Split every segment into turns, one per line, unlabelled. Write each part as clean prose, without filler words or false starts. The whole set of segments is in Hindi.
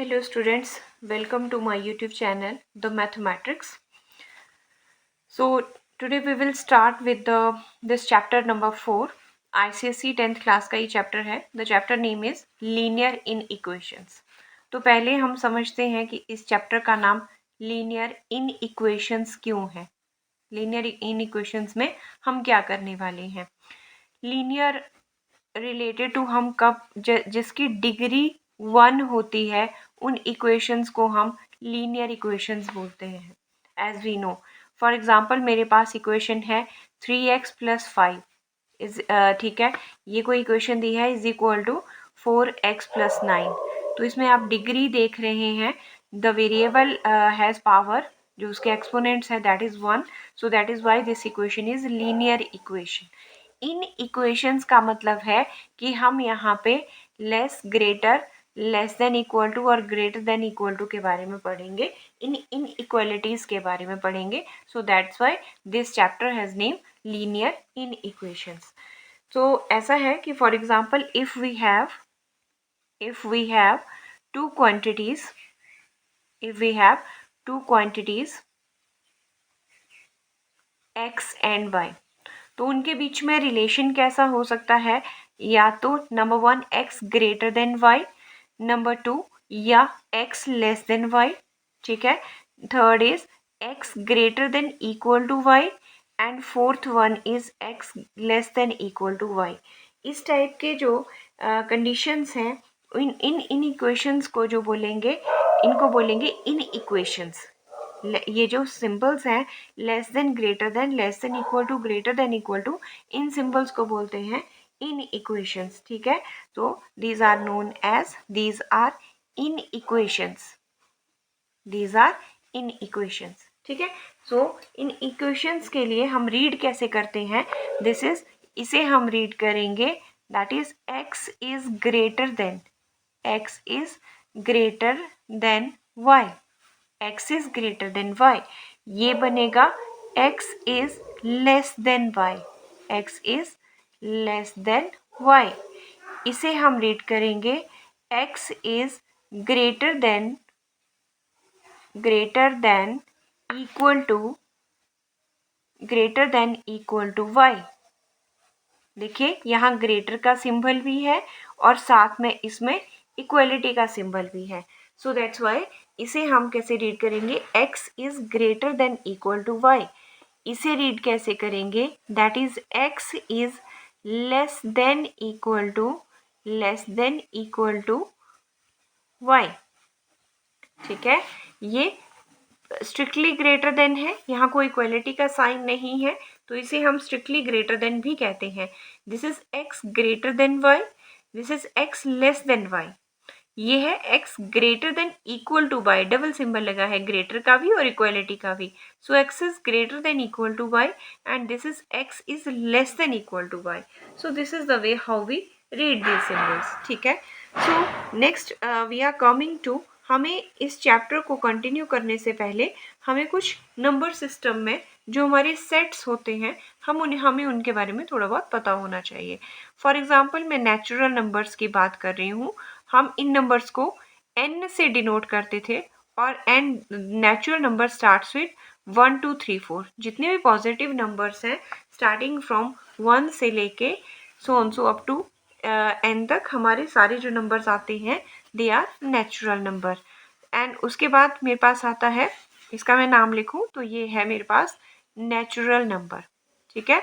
Hello students, welcome to my YouTube channel, The Mathematics. So today we will start with this chapter number 4. ICSE 10th class का ये chapter है. The chapter name is Linear Inequations. तो पहले हम समझते हैं कि इस chapter का नाम Linear Inequations क्यों है. Linear Inequations में हम क्या करने वाले हैं. Linear रिलेटेड टू हम कब जिसकी डिग्री 1 होती है उन इक्वेशंस को हम लीनियर इक्वेशंस बोलते हैं. As we know, for example मेरे पास इक्वेशन है 3x + 5 इज ठीक है, ये कोई इक्वेशन दी है इज इक्वल टू 4x + 9. तो इसमें आप डिग्री देख रहे हैं. द वेरिएबल हैज़ पावर, जो उसके एक्सपोनेंट्स है that is 1. So that is why this equation is linear equation. Inequations का मतलब है कि हम यहाँ पे less greater less than equal to और ग्रेटर देन इक्वल टू के बारे में पढ़ेंगे. इन इक्वालिटीज के बारे में पढ़ेंगे. So that's why this chapter has name linear inequations. तो ऐसा है कि for example if we have two quantities x and y, तो उनके बीच में रिलेशन कैसा हो सकता है. या तो number 1 x greater than y, number 2 या x लेस देन y. ठीक है. Third is x greater than equal to y and fourth one is x less than equal to y. इस टाइप के जो कंडीशंस हैं इन इक्वेशंस को जो बोलेंगे, इनको बोलेंगे इन इक्वेशंस. ये जो सिंबल्स हैं less than, greater than, less than equal to, greater than equal to, इन सिंबल्स को बोलते हैं इन इक्वेशंस. ठीक है. तो these are known as these are inequations. ठीक है. सो इन इक्वेशंस के लिए हम रीड कैसे करते हैं. इसे हम रीड करेंगे that is x is greater than y. x is greater than y. ये बनेगा x is less than y. x is less than y. इसे हम रीड करेंगे x is greater than equal to y. देखिए यहाँ ग्रेटर का सिंबल भी है और साथ में इसमें इक्वलिटी का सिंबल भी है. सो दैट्स वाई इसे हम कैसे रीड करेंगे. x is greater than equal to y. इसे रीड कैसे करेंगे. That is x is less than equal to y. ठीक है. ये स्ट्रिक्टली ग्रेटर देन है, यहाँ कोई इक्वलिटी का साइन नहीं है, तो इसे हम स्ट्रिक्टली ग्रेटर देन भी कहते हैं. This is x greater than y, this is x less than y. ये है x greater than equal to y, double symbol लगा है ग्रेटर का भी और इक्वलिटी का भी. So x is greater than equal to y and this is x is less than equal to y. So this is the way how we read these symbols. ठीक है. So next we are coming to, हमें इस चैप्टर को कंटिन्यू करने से पहले हमें कुछ नंबर सिस्टम में जो हमारे सेट्स होते हैं हमें उनके बारे में थोड़ा बहुत पता होना चाहिए. फॉर एग्जांपल मैं नेचुरल नंबर्स की बात कर रही हूँ. हम इन नंबर्स को n से डिनोट करते थे और n natural number starts with 1 2 3 4. जितने भी पॉजिटिव नंबर्स हैं स्टार्टिंग फ्रॉम 1 से लेके सो अप टू n तक हमारे सारे जो नंबर्स आते हैं they are natural number. And उसके बाद मेरे पास आता है, इसका मैं नाम लिखूं तो ये है मेरे पास नेचुरल नंबर. ठीक है.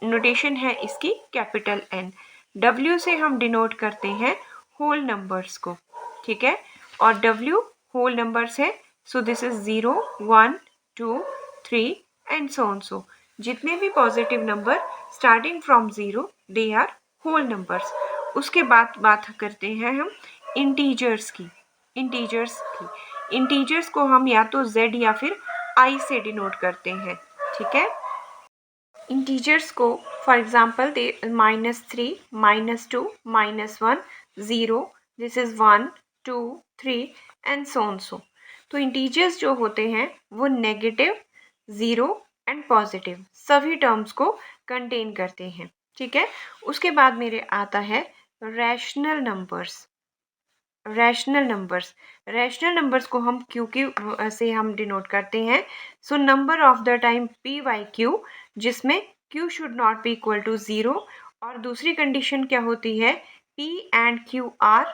नोटेशन है इसकी कैपिटल N. W से हम डिनोट करते हैं होल नंबर्स को. ठीक है. और W होल नंबर्स है. So this is 0 1 2 3 and so. जितने भी positive number starting from 0 they are whole numbers. उसके बाद बात करते हैं हम इंटीजर्स की. इंटीजर्स को हम या तो z या फिर i से डिनोट करते हैं. ठीक है. इंटीजर्स को for example they -3 -2 -1 0. This is 1 2 3 and सो. तो इंटीजर्स जो होते हैं वो नेगेटिव, 0 एंड पॉजिटिव सभी टर्म्स को कंटेन करते हैं. ठीक है. उसके बाद मेरे आता है रैशनल नंबर्स. रैशनल नंबर्स को हम क्यू के से हम डिनोट करते हैं. So number of the time P by Q, जिसमें Q should not be equal to 0. और दूसरी कंडीशन क्या होती है, P and Q are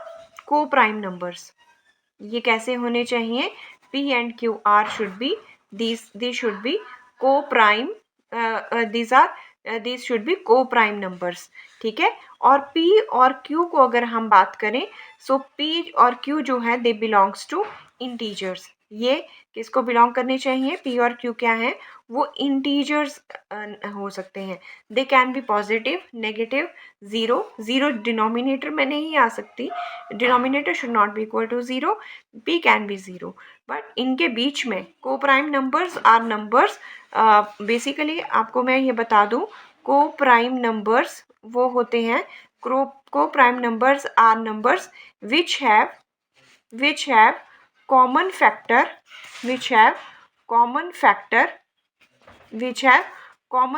coprime numbers. ये कैसे होने चाहिए, P and Q R should be these should be co-prime, these should be co-prime numbers. ठीक है. और P और Q को अगर हम बात करें, so P और Q जो है they belongs to integers. ये किसको बिलोंग करने चाहिए, P और Q क्या है, वो इंटीजर्स हो सकते हैं. They can be positive, negative, zero denominator में नहीं आ सकती. Denominator should not be equal to 0. P can be 0, but इनके बीच में coprime numbers are numbers. Basically आपको मैं ये बता दूं, को प्राइम नंबर्स वो होते हैं, coprime numbers are numbers which have common factor which have common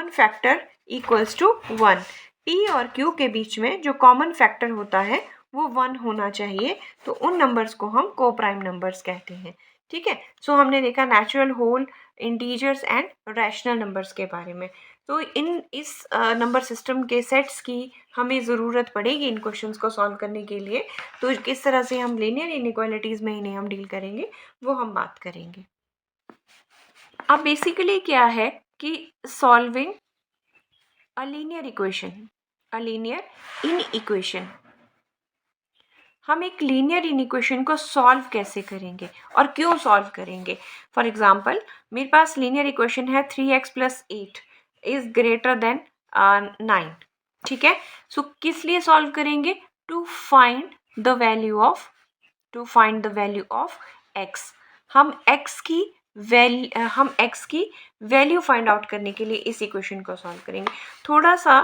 factor equals to 1. P और Q के बीच में जो common factor होता है वो 1 होना चाहिए. तो उन नंबर्स को हम को प्राइम नंबर्स कहते हैं. ठीक है. सो हमने देखा natural, whole, integers and rational numbers के बारे में. तो इस नंबर सिस्टम के सेट्स की हमें ज़रूरत पड़ेगी इन क्वेश्चंस को सॉल्व करने के लिए. तो किस तरह से हम लीनियर इनइक्वालिटीज़ में इन्हें हम डील करेंगे वो हम बात करेंगे. अब बेसिकली क्या है कि solving a linear in equation, हम एक लीनियर इन इक्वेशन को सॉल्व कैसे करेंगे और क्यों सॉल्व करेंगे. फॉर एग्जांपल मेरे पास लीनियर इक्वेशन है 3x + 8 इज ग्रेटर देन 9. ठीक है. सो किस लिए सॉल्व करेंगे, to find the value of x. हम x की वैल्यू फाइंड आउट करने के लिए इस इक्वेशन को सॉल्व करेंगे. थोड़ा सा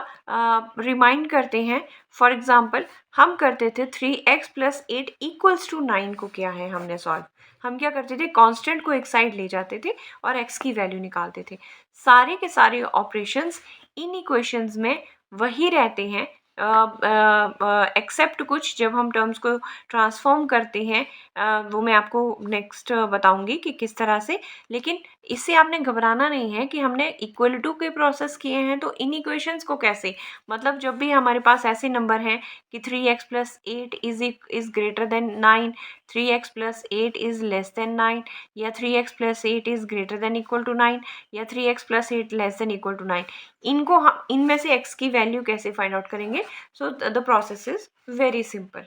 रिमाइंड करते हैं. फॉर एग्जांपल हम करते थे 3x + 8 = 9 को क्या है हमने सॉल्व. हम क्या करते थे, कांस्टेंट को एक साइड ले जाते थे और x की वैल्यू निकालते थे. सारे के सारे ऑपरेशंस इन इक्वेशंस में वही रहते हैं, एक्सेप्ट कुछ जब हम टर्म्स को ट्रांसफॉर्म करते हैं. वो मैं आपको नेक्स्ट बताऊंगी कि किस तरह से. लेकिन इससे आपने घबराना नहीं है कि हमने इक्वल टू के प्रोसेस किए हैं तो इन इक्वेशंस को कैसे, मतलब जब भी हमारे पास ऐसे नंबर हैं कि 3x + 8 is greater than 9, 3x + 8 is less than 9, या 3x + 8 is greater than equal to 9, या 3x + 8 less than equal to 9, इनको हम इनमें से x की वैल्यू कैसे फाइंड आउट करेंगे. So the process is very simple.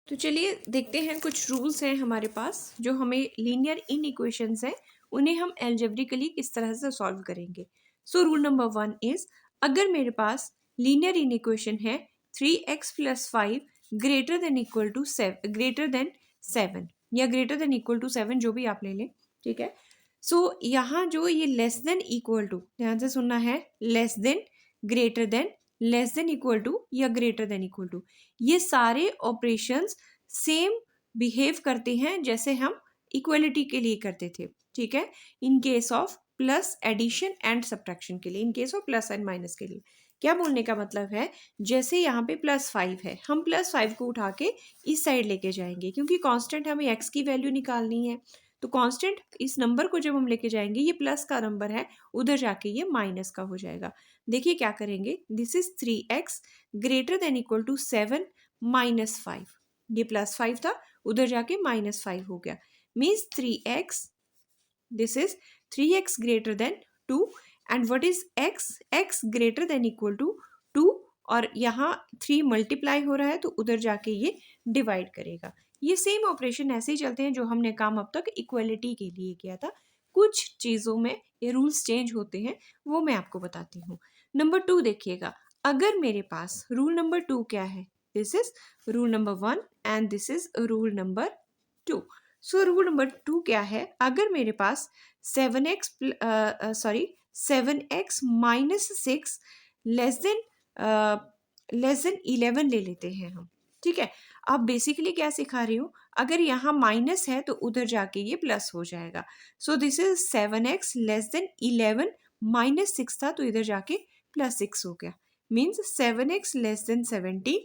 तो चलिए देखते हैं, कुछ रूल्स हैं हमारे पास जो हमें लीनियर इन इक्वेशंस हैं उन्हें हम एल्जेब्रिकली किस तरह से सॉल्व करेंगे. सो रूल नंबर 1 इज, अगर मेरे पास लीनियर इन इक्वेशन है 3x + 5 ग्रेटर देन 7 या ग्रेटर देन इक्वल टू 7, जो भी आप ले लें. ठीक है. सो यहाँ जो ये लेस देन इक्वल टू, ध्यान से सुनना है, less than, greater than, less than equal to या ग्रेटर देन इक्वल टू, ये सारे ऑपरेशंस सेम बिहेव करते हैं जैसे हम इक्वलिटी के लिए करते थे. ठीक है. In case of plus addition and subtraction के लिए, in case of plus and minus के लिए. क्या बोलने का मतलब है, जैसे यहाँ पे +5 है, हम +5 को उठा के इस साइड लेके जाएंगे क्योंकि कांस्टेंट हमें x की वैल्यू निकालनी है. तो कांस्टेंट इस नंबर को जब हम लेके जाएंगे, ये प्लस का नंबर है, उधर जाके ये माइनस का हो जाएगा. देखिए क्या करेंगे, this is 3x greater than equal to 7 - 5. ये +5 था, उधर जाके -5 हो गया. Means 3x, this is 3x greater than 2. And what is x greater than equal to 2. और यहाँ 3 मल्टीप्लाई हो रहा है तो उधर जाके ये डिवाइड करेगा. ये सेम ऑपरेशन ऐसे ही चलते हैं जो हमने काम अब तक इक्वलिटी के लिए किया था. कुछ चीज़ों में ये रूल्स चेंज होते हैं, वो मैं आपको बताती हूँ. नंबर 2 देखिएगा, अगर मेरे पास रूल नंबर 2 क्या है, this is rule number 1 and this is rule number 2. So rule number 2 क्या है, अगर मेरे पास 7x -6 लेस देन 11 ले लेते हैं हम. ठीक है. अब बेसिकली क्या सिखा रही हूँ, अगर यहाँ माइनस है तो उधर जाके ये प्लस हो जाएगा. सो this is 7x less than 11 -6 था तो इधर जाके +6 हो गया. Means 7x less than 17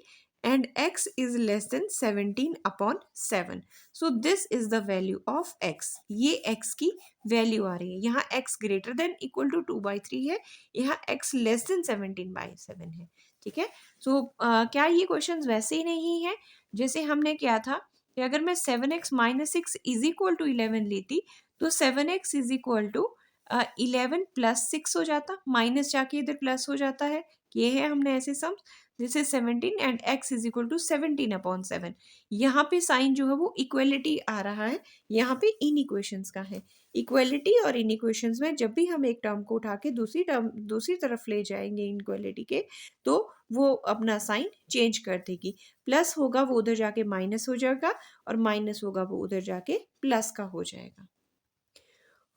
and x is less than 17/7. So this is the value of x. ये x की वैल्यू आ रही है. यहाँ x greater than equal to 2/3 है, यहाँ x लेस देन 17/7 है. ठीक है. सो क्या ये क्वेश्चन वैसे ही नहीं है जैसे हमने क्या था कि अगर मैं 7x minus 6 is equal to 11 लेती तो 7x is equal to 11 plus 6 हो जाता, माइनस जाके इधर प्लस हो जाता है. ये है हमने ऐसे sum. This is 17 and x is equal to 17/7. यहाँ पे साइन जो है वो इक्वलिटी आ रहा है, यहाँ पे इन इक्वेशंस का है. इक्वलिटी और इन इक्वेशंस में जब भी हम एक टर्म को उठा के दूसरी तरफ ले जाएंगे इनइक्वलिटी के, तो वो अपना साइन चेंज कर देगी. प्लस होगा वो उधर जाके माइनस हो जाएगा और माइनस होगा वो उधर जाके प्लस का हो जाएगा.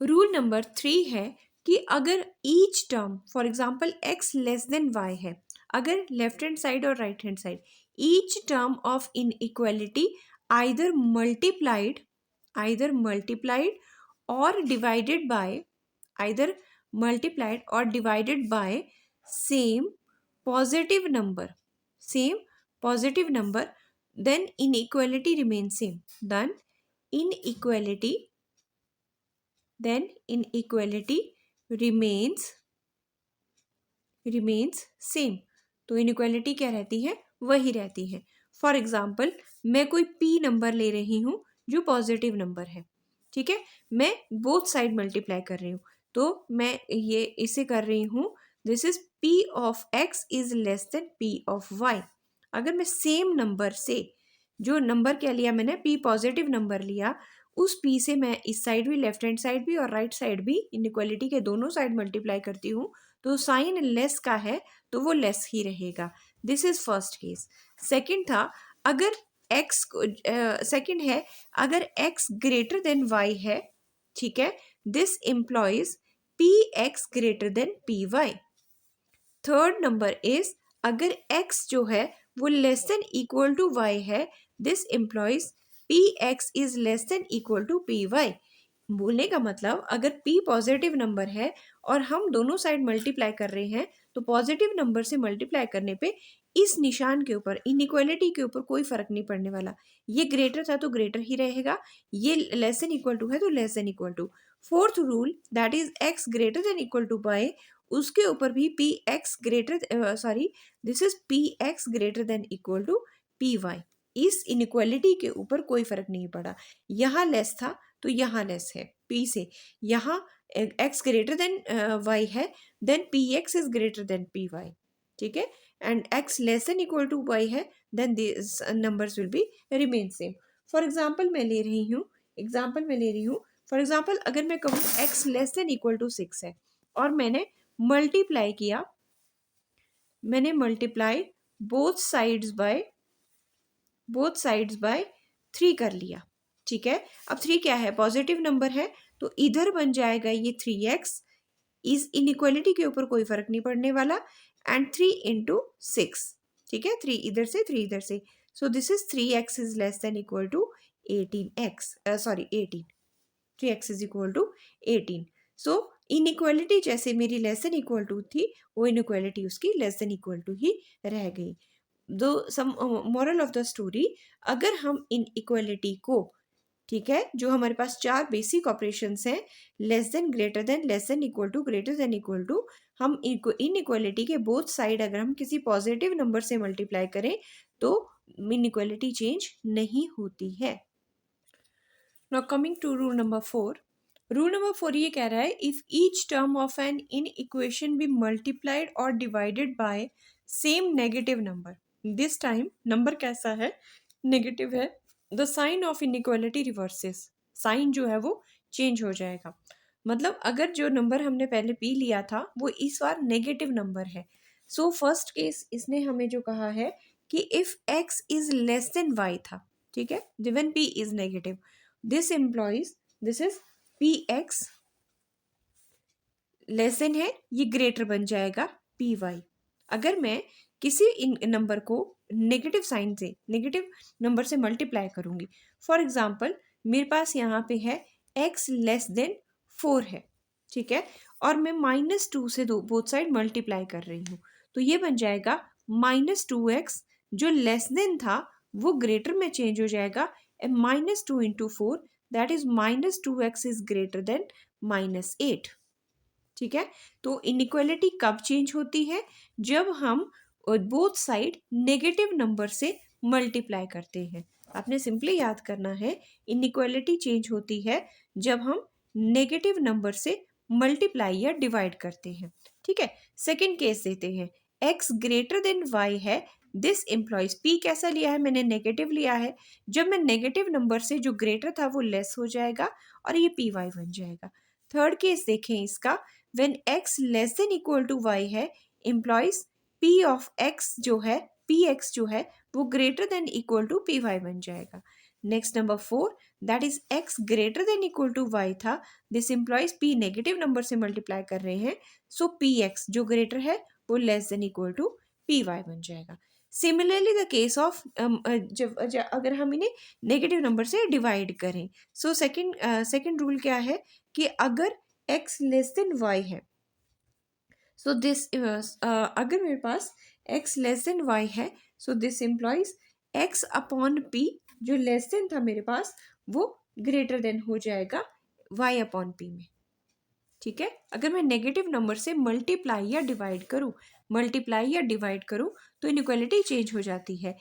रूल नंबर 3 है कि अगर each term for example x less than y है, अगर लेफ्ट हैंड साइड और right hand side each term of inequality either multiplied or divided by same positive number then inequality remains same. Then inequality remains same. तो inequality क्या रहती है, वही रहती है. फॉर एग्जाम्पल मैं कोई p नंबर ले रही हूँ जो पॉजिटिव नंबर है. ठीक है, मैं बोथ साइड मल्टीप्लाई कर रही हूँ, तो मैं ये इसे कर रही हूँ. This is p of x is less then p of y. अगर मैं सेम नंबर से, जो नंबर क्या लिया मैंने, p पॉजिटिव नंबर लिया, उस p से मैं इस साइड भी, लेफ्ट हैंड साइड भी और राइट साइड भी, इनइक्वालिटी के दोनों साइड मल्टीप्लाई करती हूँ, तो साइन लेस का है तो वो लेस ही रहेगा. This is first case. Second था, अगर x सेकंड है अगर x ग्रेटर देन y है. ठीक है, this implies px greater than py. Third number is अगर x जो है वो less than equal to y है, this implies px is less than equal to py. बोलने का मतलब अगर p पॉजिटिव नंबर है और हम दोनों साइड मल्टीप्लाई कर रहे हैं, तो पॉजिटिव नंबर से मल्टीप्लाई करने पे इस निशान के ऊपर, इनइक्वालिटी के ऊपर कोई फर्क नहीं पड़ने वाला. ये ग्रेटर था तो ग्रेटर ही रहेगा, ये लेस देन इक्वल टू है तो less than equal to. Fourth rule that is x greater than equal to y, उसके ऊपर भी this is px greater than equal to py. इस इनइक्वालिटी के ऊपर कोई फर्क नहीं पड़ा. यहाँ लेस था तो यहाँ लेस है p से, यहाँ x ग्रेटर देन y है, then px is greater than py. ठीक है, and x less than equal to y है, then this numbers will be remain same. For example मैं ले रही हूँ फॉर एग्जाम्पल अगर मैं कहूँ x less than equal to 6 है और मैंने मल्टीप्लाई बोथ साइड्स बाय 3 कर लिया. ठीक है, अब 3 क्या है, पॉजिटिव नंबर है, तो इधर बन जाएगा ये 3x. इस इनइक्वालिटी के ऊपर कोई फर्क नहीं पड़ने वाला, एंड 3 इंटू 6. ठीक है, 3 इधर से 3 इधर से, so this is 3x is less than equal to 18. 3x is equal to 18. So inequality जैसे मेरी लेस देन इक्वल टू थी, वो इनइक्वालिटी उसकी लेस देन इक्वल टू ही रह गई. To sum moral of the story, अगर हम इन इक्वलिटी को, ठीक है, जो हमारे पास 4 बेसिक ऑपरेशंस हैं, less than, greater than, less than equal to, greater than equal to, हम इन इक्वलिटी के बोथ साइड अगर हम किसी पॉजिटिव नंबर से मल्टीप्लाई करें तो इनइक्वालिटी चेंज नहीं होती है. Now coming to rule number 4. Rule number 4 ये कह रहा है, if each term of an inequation be multiplied or divided by same negative number, this time number कैसा है, नेगेटिव है, the sign of inequality reverses. Sign जो है वो चेंज हो जाएगा. मतलब अगर जो नंबर हमने पहले p लिया था वो इस बार नेगेटिव नंबर है. सो फर्स्ट केस इसने हमें जो कहा है कि if x is less than y था. ठीक है, given p is negative, this employees this is px less than है, ये ग्रेटर बन जाएगा py. अगर मैं किसी नंबर को नेगेटिव नंबर से मल्टीप्लाई करूंगी, फॉर एग्जाम्पल मेरे पास यहाँ पे है x लेस देन 4 है. ठीक है, और मैं -2 से बोथ साइड मल्टीप्लाई कर रही हूँ, तो ये बन जाएगा -2x जो लेस देन था वो ग्रेटर में चेंज हो जाएगा, -2 into 4 that is -2x is greater then -8। ठीक है, तो इनइक्वालिटी कब चेंज होती है? जब हम बोथ साइड नेगेटिव नंबर से मल्टीप्लाई करते हैं। आपने सिंपली याद करना है, इनइक्वालिटी चेंज होती है जब हम नेगेटिव नंबर से मल्टीप्लाई या डिवाइड करते हैं। ठीक है, सेकंड केस देते हैं, x ग्रेटर देन y है, दिस एम्प्लॉयज, p कैसा लिया है मैंने? नेगेटिव लिया है। जब मैं नेगेटिव नंबर से जो ग्रेटर था वो लेस हो जाएगा और ये py बन जाएगा। थर्ड केस देखें इसका, when x less than equal to y है, एम्प्लॉयज p ऑफ x जो है, px जो है वो greater than equal to py बन जाएगा। Next number 4, that is x greater than equal to y था, this implies p negative number से मल्टीप्लाई कर रहे हैं, सो px जो ग्रेटर है वो less than equal to py बन जाएगा। सिमिलरली द केस ऑफ अगर हम इन्हें नेगेटिव नंबर से डिवाइड करें, सो सेकंड रूल क्या है कि अगर x लेस देन y है, सो दिस अगर मेरे पास x लेस देन y है, so this implies x upon p जो लेस देन था मेरे पास वो ग्रेटर देन हो जाएगा y अपॉन p में। ठीक है, अगर मैं नेगेटिव नंबर से मल्टीप्लाई या डिवाइड करूं तो इनइक्वालिटी चेंज हो जाती है।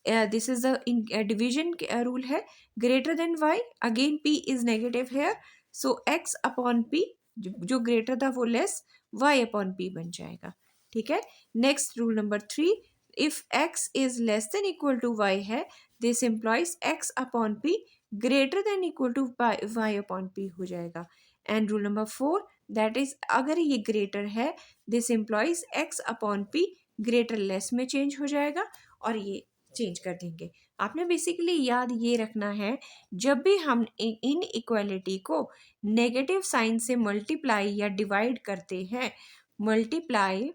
This is the division rule है, greater than y, again p is negative here, so x upon p जो ग्रेटर था वो लेस y अपॉन p बन जाएगा। ठीक है, next rule number 3, if x is less than equal to y है, this implies x upon p greater than equal to y upon p हो जाएगा। And rule number 4, that is अगर ये ग्रेटर है, this implies x upon p greater less में चेंज हो जाएगा और ये चेंज कर देंगे। आपने बेसिकली याद ये रखना है, जब भी हम इन इक्वालिटी को नेगेटिव साइन से मल्टीप्लाई या डिवाइड करते हैं, मल्टीप्लाई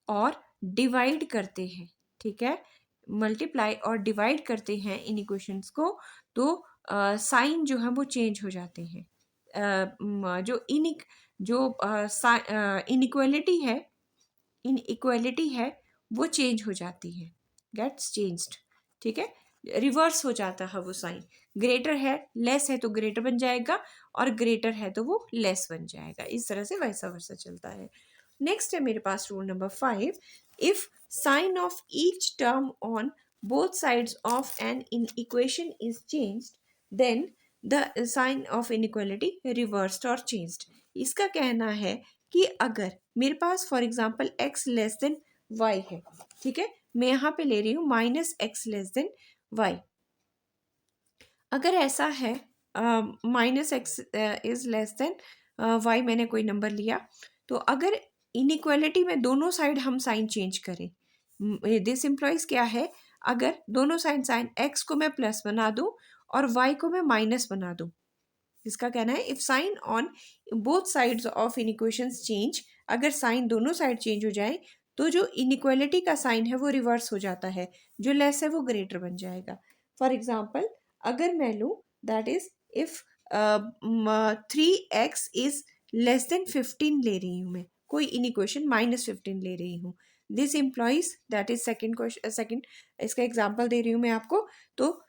और डिवाइड करते हैं, ठीक है, मल्टीप्लाई और डिवाइड करते हैं इन इक्वेशंस को, तो साइन जो है वो चेंज हो जाते हैं। जो इनइक्वालिटी है वो चेंज हो जाती है, गेट्स चेंज्ड। ठीक है, रिवर्स हो जाता है वो साइन, ग्रेटर है लेस है तो ग्रेटर बन जाएगा और ग्रेटर है तो वो लेस बन जाएगा, इस तरह से वैसा वैसा चलता है। नेक्स्ट है मेरे पास rule number 5, if sign of each term on both sides of an inequation is changed, then the sign of inequality reversed or changed. इसका कहना है कि अगर मेरे पास for example x less than y है, ठीक है, मैं यहाँ पे ले रही हूँ -x लेस देन y। अगर ऐसा है -x is less than y, मैंने कोई नंबर लिया, तो अगर इनइक्वालिटी में दोनों साइड हम साइन चेंज करें, दिस इम्प्लॉइज क्या है, अगर दोनों साइन x को मैं प्लस बना दूं और y को मैं माइनस बना दूं, इसका कहना है if sign on both sides of inequations change, अगर साइन दोनों साइड चेंज हो जाए तो जो इनइक्वालिटी का साइन है वो रिवर्स हो जाता है, जो लेस है वो ग्रेटर बन जाएगा। फॉर एग्जाम्पल अगर मैं लूँ, that is if 3x is less then 15 ले रही हूँ मैं, कोई इनइक्वेशन -15 ले रही हूँ, this employees, that is second इसका एग्जाम्पल दे रही हूँ मैं आपको, तो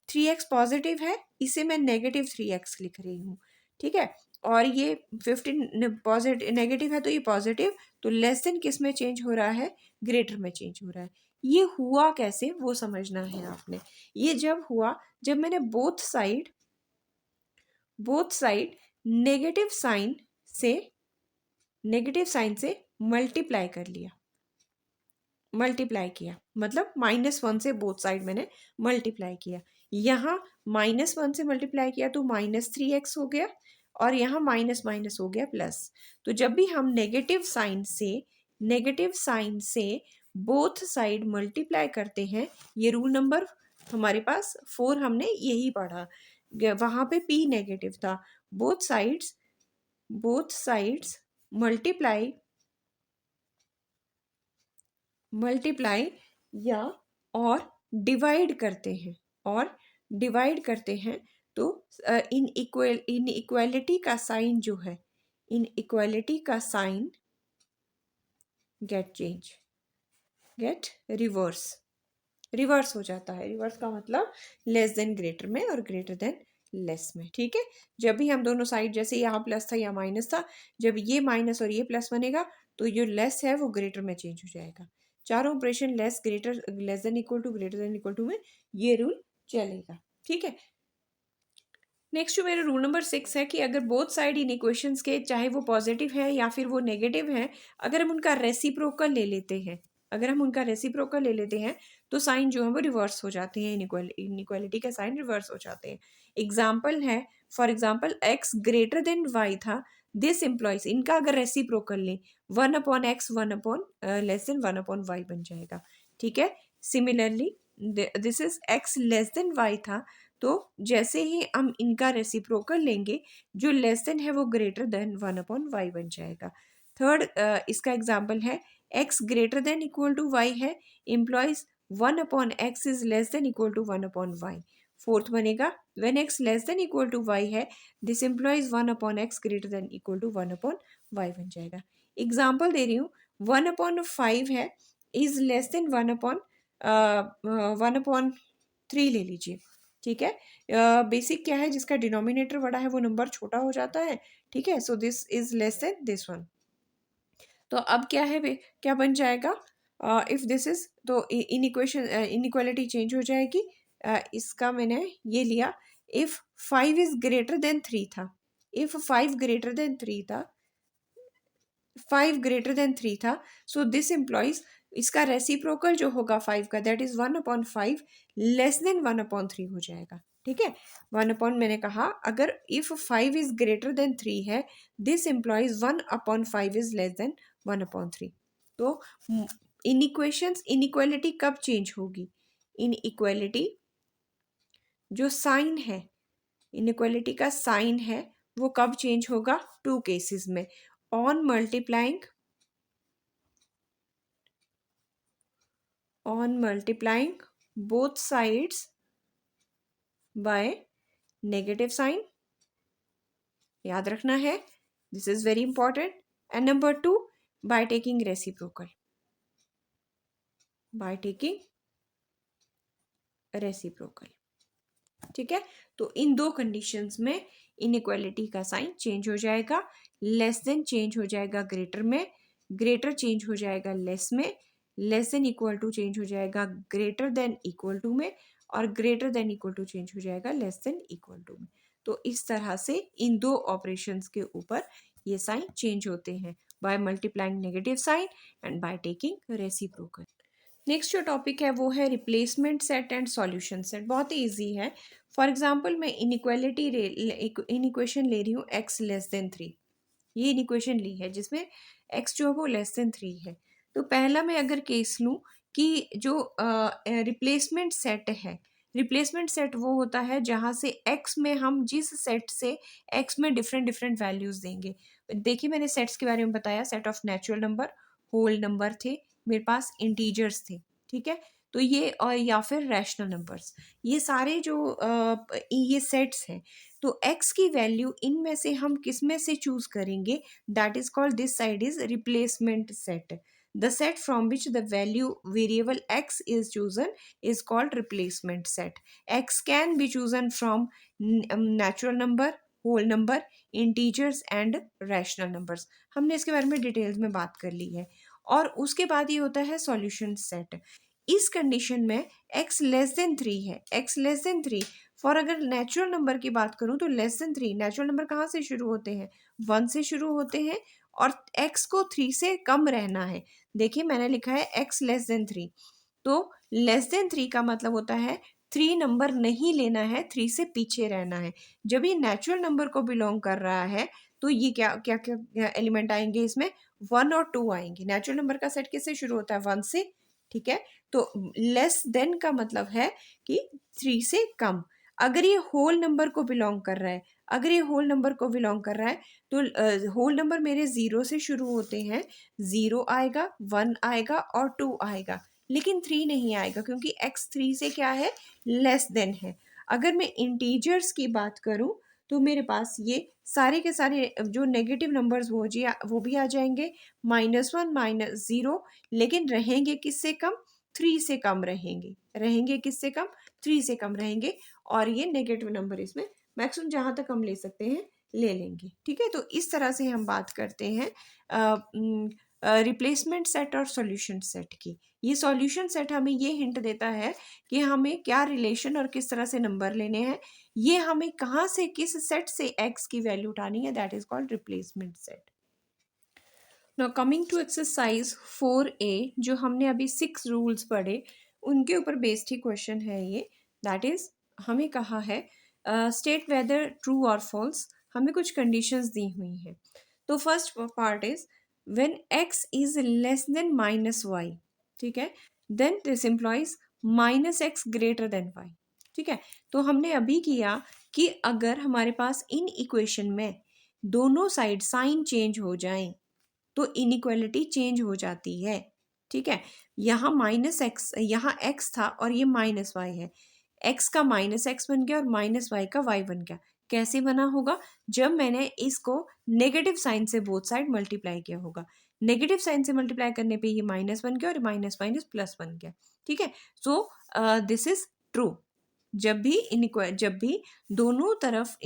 3x पॉजिटिव है, इसे मैं -3x लिख रही हूँ। ठीक है, और ये 15 पॉजिटिव नेगेटिव है तो ये पॉजिटिव, तो लेस देन किस में चेंज हो रहा है, ग्रेटर में चेंज हो रहा है। ये हुआ कैसे वो समझना है आपने। ये जब हुआ जब मैंने बोथ साइड नेगेटिव साइन से मल्टीप्लाई किया, मतलब -1 से बोथ साइड मैंने मल्टीप्लाई किया। यहाँ -1 से मल्टीप्लाई किया तो -3x हो गया और यहाँ माइनस माइनस हो गया प्लस। तो जब भी हम नेगेटिव साइन से बोथ साइड मल्टीप्लाई करते हैं, ये रूल नंबर हमारे पास 4 हमने यही पढ़ा, वहाँ पे p नेगेटिव था, बोथ साइड्स मल्टीप्लाई या और डिवाइड करते हैं तो इनइक्वालिटी का साइन जो है, इनइक्वालिटी का sign get change. Get reverse हो जाता है। रिवर्स का मतलब लेस देन ग्रेटर में और ग्रेटर देन लेस में, ठीक है। जब भी हम दोनों साइड, जैसे यहाँ प्लस था या माइनस था, जब ये माइनस और ये प्लस बनेगा तो जो लेस है वो ग्रेटर में चेंज हो जाएगा। चारों operation less greater less than equal to greater than equal to में ये रूल चलेगा, ठीक है। नेक्स्ट जो मेरा रूल नंबर 6 है कि अगर बोथ साइड इन इक्वेशंस के, चाहे वो पॉजिटिव है या फिर वो नेगेटिव है, अगर हम उनका रेसिप्रोकल ले लेते हैं, अगर हम उनका रेसिप्रोकल ले लेते हैं तो साइन जो है वो रिवर्स हो जाते हैं, इनइक्वालिटी का साइन रिवर्स हो जाते हैं। एग्जाम्पल है, for example x greater than y था, दिस एम्प्लॉयज, इनका अगर रेसिप्रोकल लें 1/x 1/<(1/y बन जाएगा, ठीक है। Similarly this is x less than y था, तो जैसे ही हम इनका रेसिप्रोकल लेंगे जो लेस देन है वो ग्रेटर देन 1/y बन जाएगा। थर्ड इसका एग्जाम्पल है x greater than equal to y है, implies 1/x is less than equal to 1/y। Fourth बनेगा when x less than equal to y है, this implies 1/x greater than equal to 1/y बन जाएगा। एग्जाम्पल दे रही हूँ, 1/5 है इज लेस देन 1/3 ले लीजिए, ठीक है। बेसिक क्या है, जिसका डिनोमिनेटर बड़ा है वो नंबर छोटा हो जाता है, ठीक है। So this is less then this one. तो अब क्या है क्या बन जाएगा, इफ दिस इज, तो इनइक्वालिटी चेंज हो जाएगी। इसका मैंने ये लिया, इफ 5 इज ग्रेटर देन 3 था, इफ 5 ग्रेटर देन 3 था, 5 ग्रेटर देन 3 था, सो दिस एम्प्लॉइज, इसका रेसिप्रोकल जो होगा 5 का, दैट इज 1/5 लेस देन 1/3 हो जाएगा, ठीक है। 1 मैंने कहा, अगर इफ 5 इज ग्रेटर देन 3 है, this employees 1/5 is less then 1/3। तो इन इक्वेशंस इनइक्वालिटी कब चेंज होगी, इनइक्वालिटी जो साइन है, इनइक्वालिटी का साइन है वो कब चेंज होगा, टू केसेस में, on multiplying both sides by negative sign, याद रखना है, this is very important. And number 2, by taking reciprocal, ठीक है। तो इन दो कंडीशंस में इनइक्वालिटी का साइन चेंज हो जाएगा, लेस देन चेंज हो जाएगा ग्रेटर में, ग्रेटर चेंज हो जाएगा लेस में, less than equal to change हो जाएगा ग्रेटर देन इक्वल टू में, और greater than equal to change हो जाएगा लेस देन इक्वल टू में। तो इस तरह से इन दो ऑपरेशंस के ऊपर ये साइन चेंज होते हैं, by multiplying negative sign and by taking reciprocal. Next जो टॉपिक है वो है replacement set and solution set. बहुत ही ईजी है। फॉर एग्जांपल मैं इनइक्वेशन ले रही हूँ x लेस देन 3, ये इनइक्वेशन ली है जिसमें x जो है वो लेस देन 3 है। तो पहला मैं अगर केस लूँ कि जो रिप्लेसमेंट सेट है, रिप्लेसमेंट सेट वो होता है जहाँ से x में हम जिस सेट से x में डिफरेंट डिफरेंट वैल्यूज देंगे। देखिए मैंने सेट्स के बारे में बताया, set of natural number, whole number थे मेरे पास, इंटीजर्स थे, ठीक है। तो ये और या फिर रैशनल नंबर्स, ये सारे जो ये सेट्स हैं, तो x की वैल्यू इनमें से हम किस में से चूज करेंगे, that is called, this side is replacement set. The set from which the value variable x is chosen is called replacement set. X can be chosen from natural number, whole number, integers and rational numbers. हमने इसके बारे में डिटेल्स में बात कर ली है। और उसके बाद ये होता है सॉल्यूशन सेट। इस कंडीशन में x लेस देन 3 है, x लेस देन 3, फॉर अगर नेचुरल नंबर की बात करूं तो लेस देन 3, नेचुरल नंबर कहाँ से शुरू होते हैं, 1 से शुरू होते हैं, और x को 3 से कम रहना है। देखिए मैंने लिखा है x लेस देन 3, तो लेस देन 3 का मतलब होता है 3 नंबर नहीं लेना है, 3 से पीछे रहना है। जब ये नेचुरल नंबर को बिलोंग कर रहा है तो ये क्या क्या क्या एलिमेंट आएंगे इसमें, 1 और 2 आएंगे। नेचुरल नंबर का सेट किससे शुरू होता है, 1 से, ठीक है। तो लेस देन का मतलब है कि 3 से कम। अगर ये होल नंबर को बिलोंग कर रहा है, अगर ये होल नंबर को बिलोंग कर रहा है तो होल नंबर मेरे 0 से शुरू होते हैं, 0 आएगा, 1 आएगा और 2 आएगा, लेकिन 3 नहीं आएगा क्योंकि x 3 से क्या है, लेस देन है। अगर मैं इंटीजर्स की बात करूं तो मेरे पास ये सारे के सारे जो नेगेटिव नंबर्स वो भी आ जाएंगे, -1 -0, लेकिन रहेंगे किससे कम, 3 से कम रहेंगे किससे कम, 3 से कम रहेंगे, और ये नेगेटिव नंबर इसमें मैक्सिमम जहाँ तक हम ले सकते हैं ले लेंगे। ठीक है, तो इस तरह से हम बात करते हैं रिप्लेसमेंट सेट और सॉल्यूशन सेट की। ये सॉल्यूशन सेट हमें ये हिंट देता है कि हमें क्या रिलेशन और किस तरह से नंबर लेने हैं, ये हमें कहाँ से किस सेट से एक्स की वैल्यू उठानी है, that is called replacement set. Now coming to exercise 4A, जो हमने अभी 6 रूल्स पढ़े उनके ऊपर बेस्ड ही क्वेश्चन है ये। दैट इज हमें कहा है स्टेट वेदर ट्रू और फॉल्स, हमें कुछ कंडीशंस दी हुई हैं। तो first part is when x is less than -y, ठीक है, then this implies -x greater than y। ठीक है, तो हमने अभी किया कि अगर हमारे पास इन इक्वेशन में दोनों साइड साइन चेंज हो जाएं तो इनइक्वालिटी चेंज हो जाती है। ठीक है, यहाँ -x, यहाँ x था और ये -y है, x का -x बन गया और -y का y बन गया। कैसे बना होगा, जब मैंने इसको नेगेटिव साइन से बोथ साइड मल्टीप्लाई किया होगा। नेगेटिव साइन से मल्टीप्लाई करने पे ये माइनस बन गया और माइनस माइनस प्लस बन गया। ठीक है, सो दिस इज ट्रू। जब भी दोनों तरफ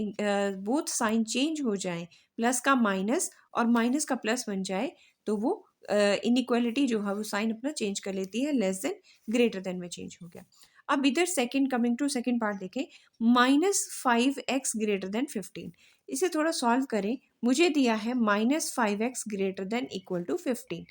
बोथ साइन चेंज हो जाए, प्लस का माइनस और माइनस का प्लस बन जाए, तो वो इनइक्वालिटी जो है वो साइन अपना चेंज कर लेती है, लेस देन ग्रेटर देन में चेंज हो गया। अब इधर second, coming to second part देखें, -5x ग्रेटर देन 15। इसे थोड़ा सॉल्व करें, मुझे दिया है -5x greater than equal to 15।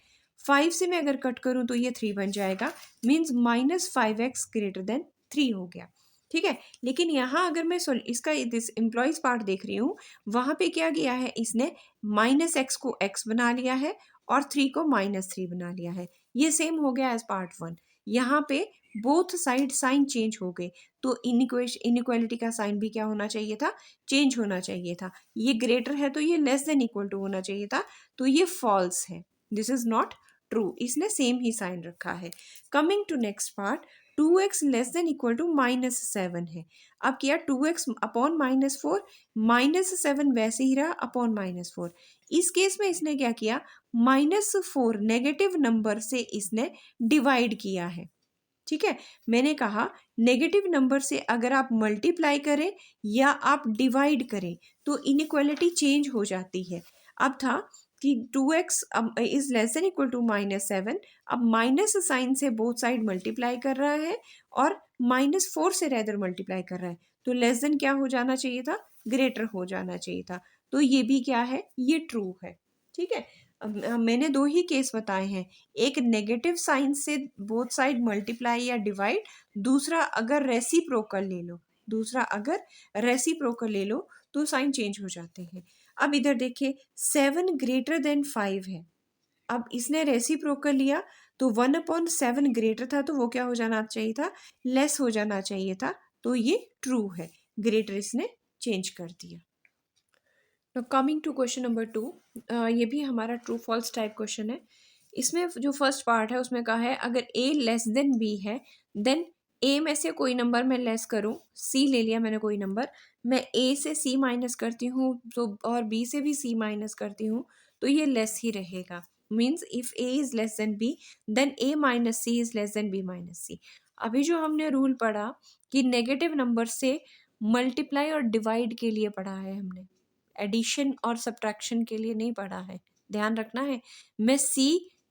5 से मैं अगर कट करूं तो ये 3 बन जाएगा, मीन्स -5x ग्रेटर देन 3 हो गया। ठीक है, लेकिन यहाँ अगर मैं इसका दिस एम्प्लॉयज पार्ट देख रही हूँ, वहाँ पे क्या किया है, इसने -x को x बना लिया है और 3 को -3 बना लिया है। ये सेम हो गया एज पार्ट 1। यहाँ पे बोथ साइड साइन चेंज हो गए, तो इनइक्वालिटी का साइन भी क्या होना चाहिए था, चेंज होना चाहिए था। ये ग्रेटर है तो ये लेस देन इक्वल टू होना चाहिए था, तो ये फॉल्स है, दिस इज नॉट ट्रू, इसने सेम ही साइन रखा है। Coming to next part, 2x less than equal to -7 है। अब किया 2x अपॉन -4, -7 वैसे ही रहा अपॉन -4। इस केस में इसने क्या किया, -4 नेगेटिव नंबर से इसने डिवाइड किया है। ठीक है, मैंने कहा नेगेटिव नंबर से अगर आप मल्टीप्लाई करें या आप डिवाइड करें तो इनइक्वालिटी चेंज हो जाती है। अब था कि 2x is less than equal to -7, अब माइनस साइन से बोथ साइड मल्टीप्लाई कर रहा है और -4 से रेदर मल्टीप्लाई कर रहा है, तो लेस देन क्या हो जाना चाहिए था, ग्रेटर हो जाना चाहिए था। तो ये भी क्या है, ये ट्रू है। ठीक है, मैंने 2 ही केस बताए हैं, एक नेगेटिव साइन से बोथ साइड मल्टीप्लाई या डिवाइड, दूसरा अगर रेसिप्रोकल ले लो तो साइन चेंज हो जाते हैं। अब इधर देखिए 7 ग्रेटर देन 5 है, अब इसने रेसिप्रोकल लिया तो 1/7 ग्रेटर था, तो वो क्या हो जाना चाहिए था, लेस हो जाना चाहिए था, तो ये ट्रू है, ग्रेटर इसने चेंज कर दिया। कमिंग टू क्वेश्चन नंबर 2, ये भी हमारा ट्रू फॉल्स टाइप क्वेश्चन है। इसमें जो फर्स्ट पार्ट है उसमें कहा है अगर a लेस देन b है, देन a में से कोई नंबर मैं लेस करूं, c ले लिया मैंने कोई नंबर, मैं a से c माइनस करती हूँ तो और b से भी c माइनस करती हूँ, तो ये लेस ही रहेगा। Means if a is less than b, then a minus c is less than b minus c। अभी जो हमने रूल पढ़ा कि नेगेटिव नंबर से मल्टीप्लाई और डिवाइड के लिए पढ़ा है हमने, एडिशन और सब्ट्रैक्शन के लिए नहीं पढ़ा है, ध्यान रखना है। मैं c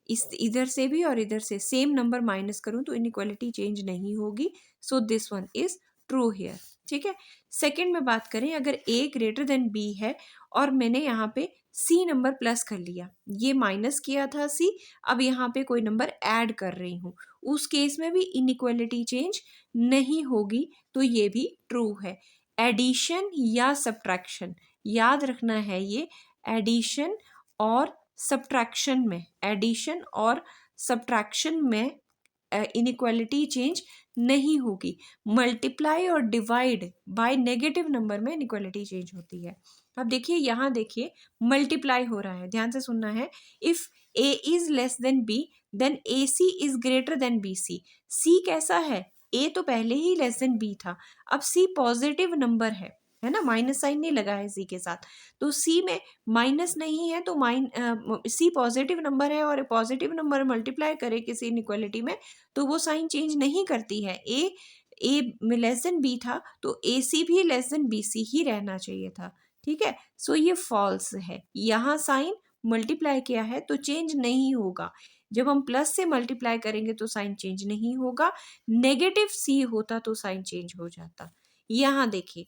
इस इधर से भी और इधर से सेम नंबर माइनस करूं तो इनइक्वालिटी चेंज नहीं होगी, so this one is true here. ठीक है, सेकंड में बात करें, अगर a ग्रेटर देन b है और मैंने यहाँ पे c नंबर प्लस कर लिया, ये माइनस किया था c, अब यहाँ पे कोई नंबर ऐड कर रही हूँ, उस केस में भी इनइक्वालिटी चेंज नहीं होगी, तो ये भी ट्रू है। एडिशन या सब्ट्रैक्शन, याद रखना है, ये एडिशन और सब्ट्रैक्शन में इनइक्वालिटी चेंज नहीं होगी। मल्टीप्लाई और डिवाइड बाय नेगेटिव नंबर में इनइक्वालिटी चेंज होती है। अब देखिए, यहाँ देखिए मल्टीप्लाई हो रहा है, ध्यान से सुनना है। If a is less than b, then ac is greater than bc। c कैसा है, a तो पहले ही लेस देन b था, अब c पॉजिटिव नंबर है है ना, माइनस साइन नहीं लगा है सी के साथ। तो सी में माइनस नहीं है तो सी पॉजिटिव नंबर है और पॉजिटिव नंबर मल्टीप्लाई करे किसी इनइक्वालिटी में तो वो साइन चेंज नहीं करती है। ए लेस देन बी था तो ए सी भी लेस देन बी सी ही रहना चाहिए था। ठीक है, सो ये फॉल्स है। यहाँ साइन मल्टीप्लाई किया है तो चेंज नहीं होगा। जब हम प्लस से मल्टीप्लाई करेंगे तो साइन चेंज नहीं होगा। नेगेटिव सी होता तो साइन चेंज हो जाता। यहाँ देखिए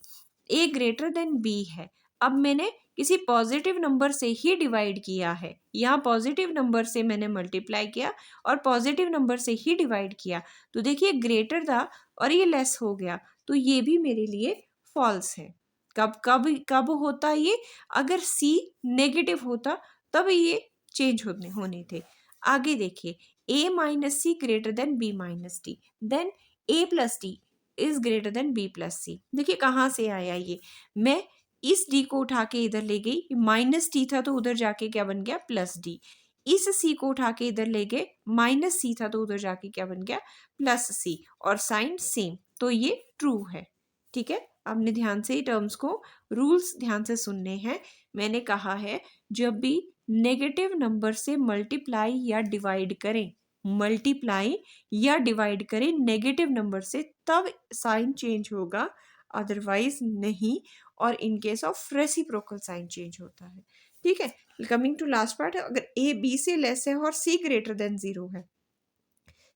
ए ग्रेटर देन बी है। अब मैंने किसी पॉजिटिव नंबर से ही डिवाइड किया है। यहाँ पॉजिटिव नंबर से मैंने मल्टीप्लाई किया और पॉजिटिव नंबर से ही डिवाइड किया तो देखिए ग्रेटर था और ये लेस हो गया तो ये भी मेरे लिए फॉल्स है। कब कब कब होता ये, अगर सी नेगेटिव होता तब ये चेंज होने थे। आगे देखिए a minus C greater than b minus T, then a plus T is greater than b plus C. देखिए कहाँ से आया ये, मैं इस d को उठा के इधर ले गई, माइनस टी था तो उधर जाके क्या बन गया प्लस डी। इस c को उठा के इधर ले गए, माइनस सी था तो उधर जाके क्या बन गया प्लस सी, और साइन सेम, तो ये ट्रू है। ठीक है, आपने ध्यान से ही टर्म्स को, रूल्स ध्यान से सुनने हैं। मैंने कहा है जब भी नेगेटिव नंबर से मल्टीप्लाई या डिवाइड करें, मल्टीप्लाई या डिवाइड करें नेगेटिव नंबर से तब साइन चेंज होगा, अदरवाइज नहीं। और in case of reciprocal sign change होता है। ठीक है, कमिंग टू लास्ट पार्ट, अगर ए बी से लेस है और सी ग्रेटर देन जीरो है।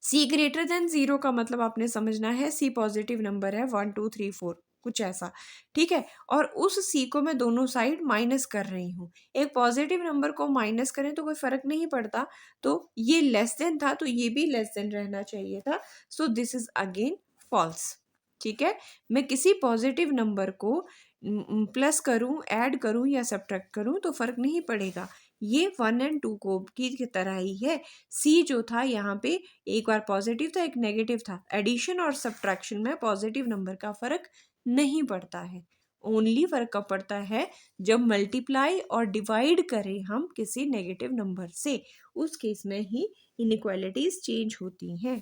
सी ग्रेटर देन जीरो का मतलब आपने समझना है सी पॉजिटिव नंबर है 1 2 3 4 कुछ ऐसा। ठीक है, और उस सी को मैं दोनों साइड माइनस कर रही हूँ। एक पॉजिटिव नंबर को माइनस करें तो कोई फर्क नहीं पड़ता, तो ये लेस देन था तो ये भी लेस देन रहना चाहिए था। So this is again false. ठीक है, मैं किसी पॉजिटिव नंबर को प्लस करूं, ऐड करूं या सब्ट्रैक्ट करूं तो फर्क नहीं पड़ेगा। ये 1 और 2 को की तरह ही है। सी जो था यहाँ पे एक बार पॉजिटिव था एक नेगेटिव था, एडिशन और सब्ट्रैक्शन में पॉजिटिव नंबर का फर्क नहीं पड़ता है। ओनली फर्क कब पड़ता है, जब मल्टीप्लाई और डिवाइड करें हम किसी नेगेटिव नंबर से, उस केस में ही इनइक्वालिटीज चेंज होती हैं।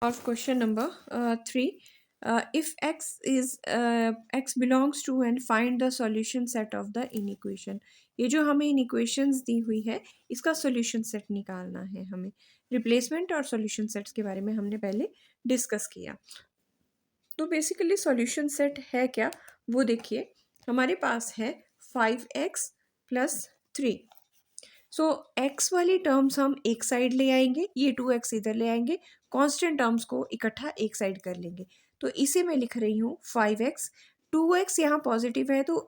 और question number 3, if x belongs to and find the solution set of the inequation। ये जो हमें इनइक्वेशंस दी हुई है इसका सॉल्यूशन सेट निकालना है हमें। रिप्लेसमेंट और सॉल्यूशन सेट्स के बारे में हमने पहले डिस्कस किया। तो बेसिकली सॉल्यूशन सेट है क्या, वो देखिए हमारे पास है 5x + 3। सो x वाली टर्म्स हम एक साइड ले आएंगे, ये 2x इधर ले आएंगे, कांस्टेंट टर्म्स को इकट्ठा एक साइड कर लेंगे। तो इसे मैं लिख रही हूँ 5x, 2x यहाँ पॉजिटिव है तो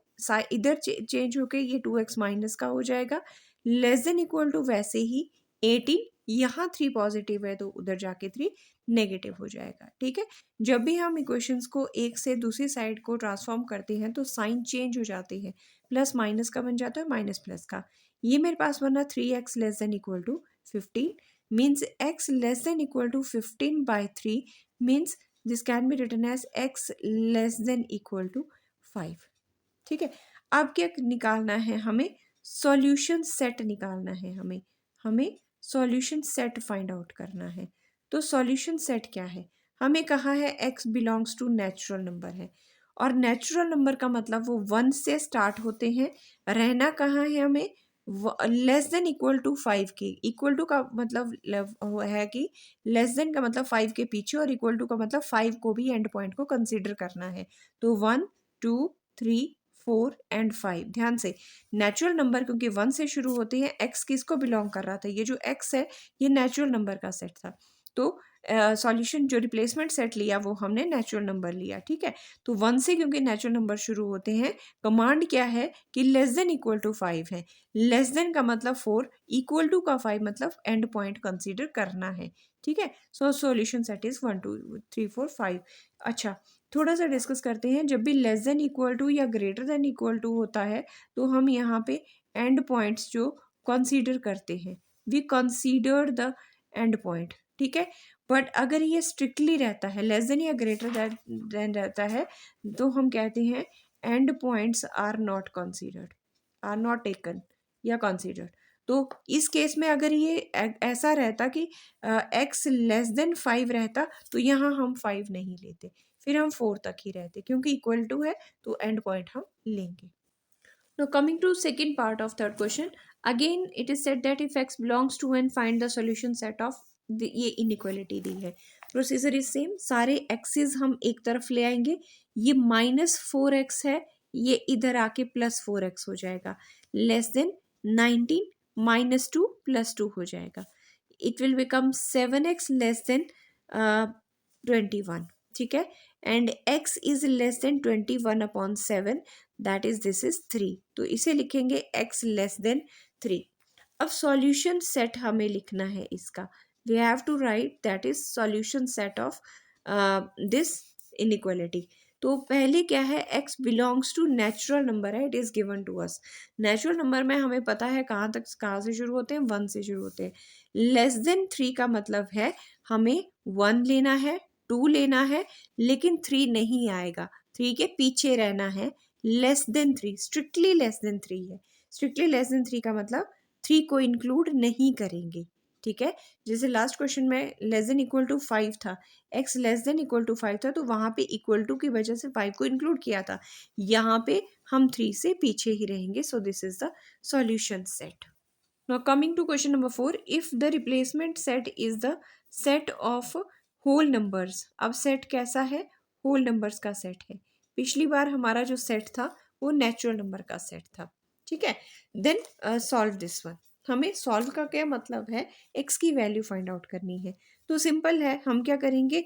इधर चेंज होके ये 2x माइनस का हो जाएगा, लेस देन इक्वल टू वैसे ही 18, यहाँ 3 पॉजिटिव है तो उधर जाके 3 नेगेटिव हो जाएगा। ठीक है, जब भी हम इक्वेशंस को एक से दूसरी साइड को ट्रांसफॉर्म करते हैं तो साइन चेंज हो जाते हैं, प्लस माइनस का बन जाता है माइनस प्लस का। ये मेरे पास बना 3x less than equal to 15, means x less than equal to 15/3 means this can be written as x less than equal to 5। ठीक है, अब क्या निकालना है हमें, सॉल्यूशन सेट निकालना है हमें सॉल्यूशन सेट फाइंड आउट करना है। तो सॉल्यूशन सेट क्या है, हमें कहा है x belongs to natural number है, और नेचुरल नंबर का मतलब वो 1 से स्टार्ट होते हैं, रहना कहाँ है हमें लेस देन इक्वल टू 5 के। इक्वल टू का मतलब है कि लेस देन का मतलब 5 के पीछे, और इक्वल टू का मतलब 5 को भी एंड पॉइंट को कंसीडर करना है। तो 1 2 3 4 एंड 5। ध्यान से, नेचुरल नंबर क्योंकि 1 से शुरू होते हैं, x किसको बिलोंग कर रहा था, ये जो x है ये नेचुरल नंबर का सेट था। तो सॉल्यूशन जो रिप्लेसमेंट सेट लिया वो हमने नेचुरल नंबर लिया। ठीक है, तो 1 से क्योंकि नेचुरल नंबर शुरू होते हैं, कमांड क्या है कि लेस देन इक्वल टू 5 है, लेस देन का मतलब 4, इक्वल टू का 5 मतलब एंड पॉइंट कंसीडर करना है। ठीक है, सो सॉल्यूशन सेट इज 1 2 3 4 5। अच्छा, थोड़ा सा डिस्कस करते हैं, जब भी लेस देन इक्वल टू या ग्रेटर देन इक्वल टू होता है तो हम यहाँ पे एंड पॉइंट्स जो कंसीडर करते हैं, we consider the end point. ठीक है, बट अगर ये स्ट्रिक्टली रहता है, लेस देन या ग्रेटर देन रहता है, तो हम कहते हैं end points are not considered, are not taken या कंसीडर्ड। तो इस केस में अगर ये ऐसा रहता कि x लेस देन 5 रहता तो यहाँ हम 5 नहीं लेते, फिर हम 4 तक ही रहते, क्योंकि इक्वल टू है तो एंड पॉइंट हम लेंगे. Now coming to second part of third question, again it is said that if x belongs to and find the solution set of the ये inequality दी है. प्रोसीजर इज सेम, सारे एक्सेस हम एक तरफ ले आएंगे. ये -4x है, ये इधर आके +4x हो जाएगा. लेस देन 19 -2 +2 हो जाएगा. It will become 7x less than 21. ठीक है. And x is less then 21/7, that is this is 3. तो इसे लिखेंगे x लेस देन 3. अब सॉल्यूशन सेट हमें लिखना है इसका. We have to write that is solution set of this inequality. तो पहले क्या है, x belongs to natural number है, it is given to us. Natural number में हमें पता है कहाँ से शुरू होते हैं, 1 से शुरू होते हैं. लेस देन 3 का मतलब है हमें 1 लेना है, 2 लेना है, लेकिन 3 नहीं आएगा, 3 के पीछे रहना है. Less than 3, strictly less than 3 है. स्ट्रिक्टली लेस देन 3 का मतलब 3 को इंक्लूड नहीं करेंगे. ठीक है. जैसे लास्ट क्वेश्चन में लेस देन इक्वल टू 5 था, x less than equal to 5 था, तो वहां पे इक्वल टू की वजह से 5 को इंक्लूड किया था. यहाँ पे हम 3 से पीछे ही रहेंगे. सो this is the solution set. Now coming to question number 4, if the replacement set is the set of whole numbers. अब set कैसा है, whole numbers का set है. पिछली बार हमारा जो set था वो natural number का set था. ठीक है. Then solve this one. हमें solve का क्या मतलब है, x की वैल्यू फाइंड आउट करनी है. तो सिंपल है, हम क्या करेंगे,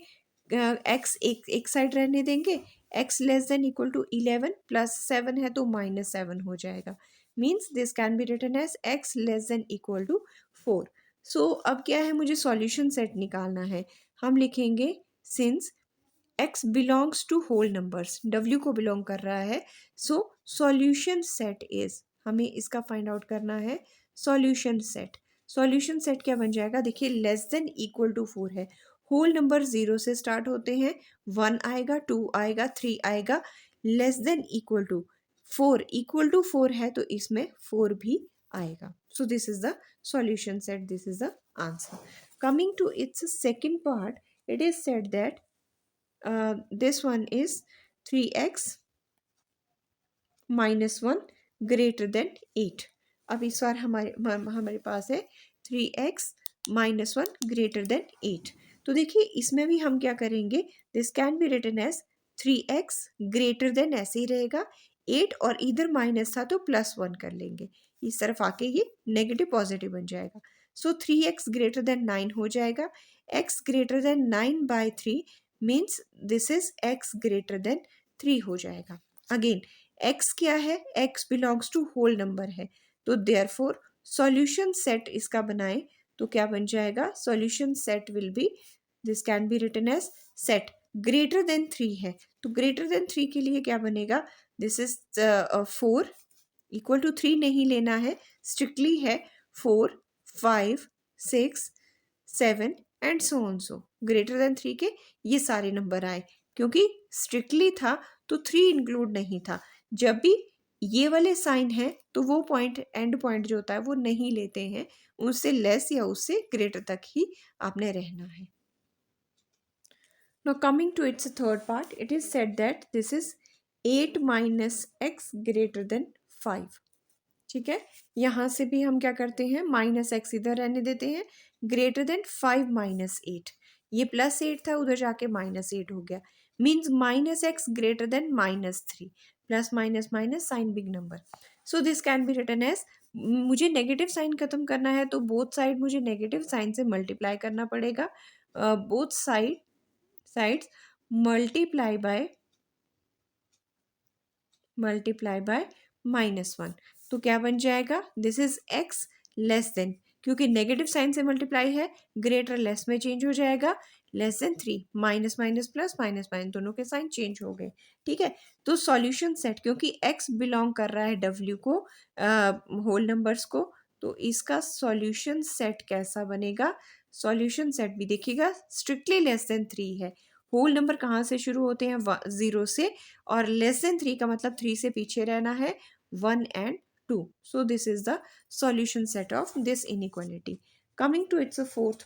x एक साइड रहने देंगे. x less than equal to 11 plus 7 है तो -7 हो जाएगा. Means this can be written as x less than equal to 4. So अब क्या है, मुझे सॉल्यूशन सेट निकालना है. हम लिखेंगे since x belongs to whole numbers, w को बिलोंग कर रहा है, सो सॉल्यूशन सेट इज, हमें इसका फाइंड आउट करना है. सॉल्यूशन सेट, सॉल्यूशन सेट क्या बन जाएगा, देखिए लेस देन इक्वल टू 4 है, होल नंबर 0 से स्टार्ट होते हैं, 1 आएगा, 2 आएगा, 3 आएगा. Less than equal to 4, equal to 4 है तो इसमें 4 भी आएगा. So this is the solution set, this is the answer. Coming to its second part, it is said that this one is 3x -1 greater than 8. अब इस बार हमारे पास है 3x -1 greater than 8. तो देखिए इसमें भी हम क्या करेंगे, this can be written as 3x greater than, ऐसे ही रहेगा. 8 और इधर माइनस था तो +1 कर लेंगे, इस तरफ आके ये नेगेटिव पॉजिटिव बन जाएगा. सो 3x ग्रेटर देन 9 हो जाएगा. x greater than 9/3 means this is x greater than 3 हो जाएगा. अगेन x क्या है, x belongs to whole number है, तो देयरफॉर सॉल्यूशन सेट इसका बनाए तो क्या बन जाएगा, solution set will be, this can be written as set greater than 3 है, तो ग्रेटर देन 3 के लिए क्या बनेगा, दिस इज 4, इक्वल टू 3 नहीं लेना है, स्ट्रिक्टली है 4, 5, 6, 7 and so on. So greater than 3 के ये सारे नंबर आए, क्योंकि स्ट्रिक्टली था तो 3 इंक्लूड नहीं था. जब भी ये वाले साइन है तो वो पॉइंट, एंड पॉइंट जो होता है वो नहीं लेते हैं, उससे लेस या उससे ग्रेटर तक ही आपने रहना है. Now coming to its third part, it is said that this is 8 minus x greater than 5. ठीक है. यहाँ से भी हम क्या करते हैं, -x इधर रहने देते हैं, ग्रेटर देन 5 -8. ये +8 था, उधर जाके -8 हो गया, means -x greater than -3. Plus minus minus sign big number. So this can be written as, मुझे नेगेटिव साइन खत्म करना है तो बोथ साइड मुझे नेगेटिव साइन से मल्टीप्लाई करना पड़ेगा. Both sides multiply by -1. तो क्या बन जाएगा, this is x less than, क्योंकि नेगेटिव साइन से मल्टीप्लाई है, ग्रेटर लेस में चेंज हो जाएगा, less than 3, minus minus plus minus minus दोनों के साइन चेंज हो गए. ठीक है. तो सॉल्यूशन सेट, क्योंकि x बिलोंग कर रहा है w को, होल नंबर्स को, तो इसका सॉल्यूशन सेट कैसा बनेगा, सॉल्यूशन सेट भी देखिएगा स्ट्रिक्टली लेस देन 3 है. होल नंबर कहाँ से शुरू होते हैं, 0 से, और लेस देन 3 का मतलब 3 से पीछे रहना है, 1 and 2. So this is the solution set of this inequality. Coming to its fourth